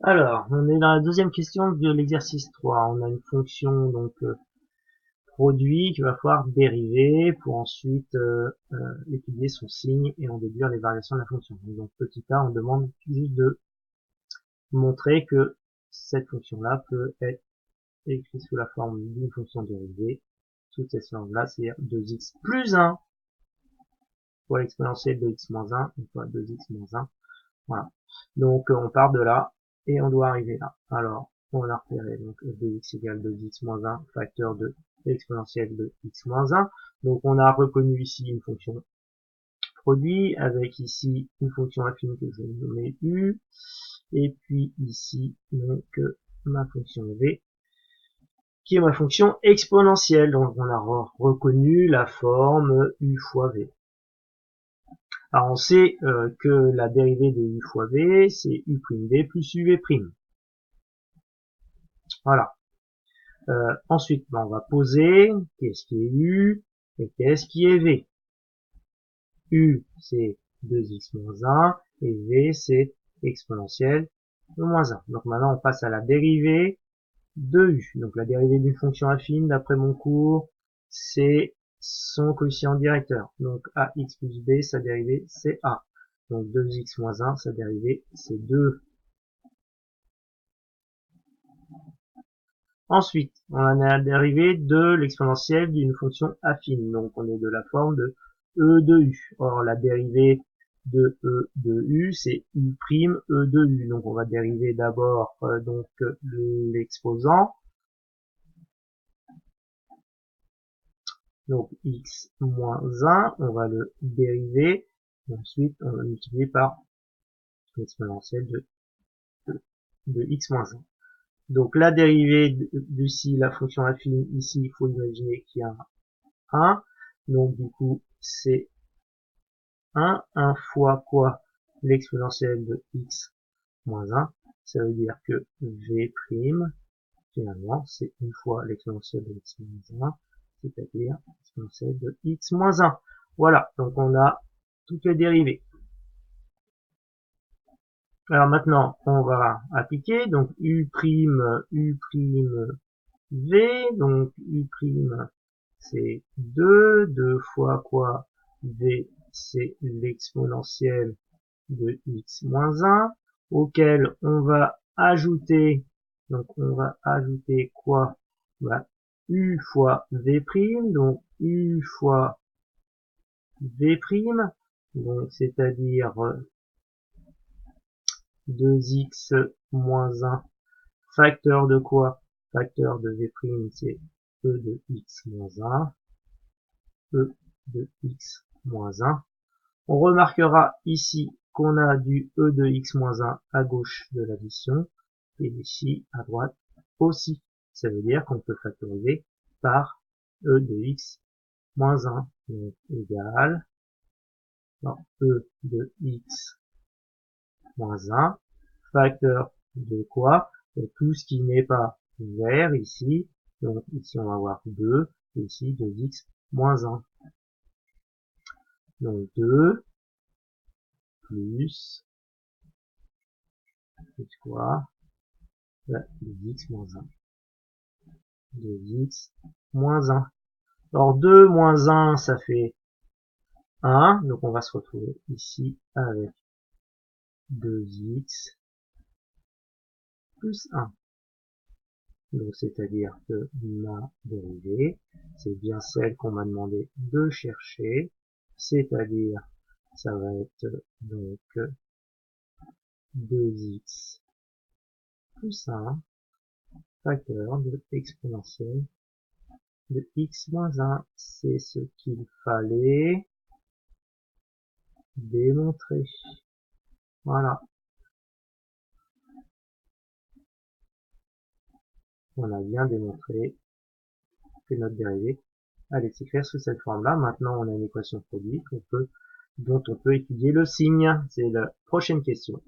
Alors, on est dans la deuxième question de l'exercice 3. On a une fonction donc produit qu'il va falloir dériver pour ensuite étudier son signe et en déduire les variations de la fonction. Donc petit a, on demande juste de montrer que cette fonction-là peut être écrite sous la forme d'une fonction dérivée sous cette forme-là, c'est-à-dire 2x plus 1 fois l'exponentielle de x moins 1 une fois 2x moins 1. Voilà. Donc on part de là et on doit arriver là. Alors on a repéré donc 2x égale 2x moins 1 facteur de l'exponentielle de x moins 1. Donc on a reconnu ici une fonction produit avec ici une fonction affine que je vais nommer u et puis ici donc ma fonction v qui est ma fonction exponentielle. Donc on a reconnu la forme u fois v. Alors on sait que la dérivée de u fois v, c'est u'v plus uv'. Voilà. Ensuite, on va poser qu'est-ce qui est u et qu'est-ce qui est v. U, c'est 2x moins 1 et v, c'est exponentielle de moins 1. Donc maintenant, on passe à la dérivée de u. Donc la dérivée d'une fonction affine, d'après mon cours, c'est son coefficient directeur. Donc ax plus b, sa dérivée, c'est a. Donc 2x moins 1, sa dérivée, c'est 2. Ensuite, on a la dérivée de l'exponentielle d'une fonction affine. Donc on est de la forme de e de u. Or la dérivée de e de u, c'est u' e de u. Donc on va dériver d'abord l'exposant. Donc x moins 1, on va le dériver. Ensuite, on va multiplier par l'exponentielle de x moins 1. Donc la dérivée d'ici, la fonction affine, ici, il faut imaginer qu'il y a 1. Donc du coup, c'est 1 fois quoi? L'exponentielle de x moins 1. Ça veut dire que v', finalement, c'est une fois l'exponentielle de x moins 1, c'est-à-dire l'exponentielle de x moins 1. Voilà, donc on a toutes les dérivées. Alors maintenant, on va appliquer, donc u', v, donc u', c'est 2 fois quoi? V, c'est l'exponentielle de x moins 1, auquel on va ajouter, donc on va ajouter quoi? Bah, u fois v', donc u fois v', donc c'est-à-dire 2x moins 1, facteur de quoi? Facteur de v', c'est e de x moins 1, e de x moins 1. On remarquera ici qu'on a du e de x moins 1 à gauche de l'addition, et ici à droite aussi. Ça veut dire qu'on peut factoriser par e de x moins 1, donc égal e de x moins 1, facteur de quoi? De tout ce qui n'est pas vert ici, donc ici on va avoir 2, et ici 2x moins 1. Donc 2 plus quoi? 2x moins 1. 2x moins 1. Alors 2 moins 1, ça fait 1. Donc on va se retrouver ici avec 2x plus 1. Donc c'est-à-dire que ma dérivée, c'est bien celle qu'on m'a demandé de chercher. C'est-à-dire, ça va être donc 2x plus 1 facteur de exponentielle de x moins 1. C'est ce qu'il fallait démontrer. Voilà. On a bien démontré que notre dérivée allait s'écrire sous cette forme-là. Maintenant, on a une équation produite dont on peut étudier le signe. C'est la prochaine question.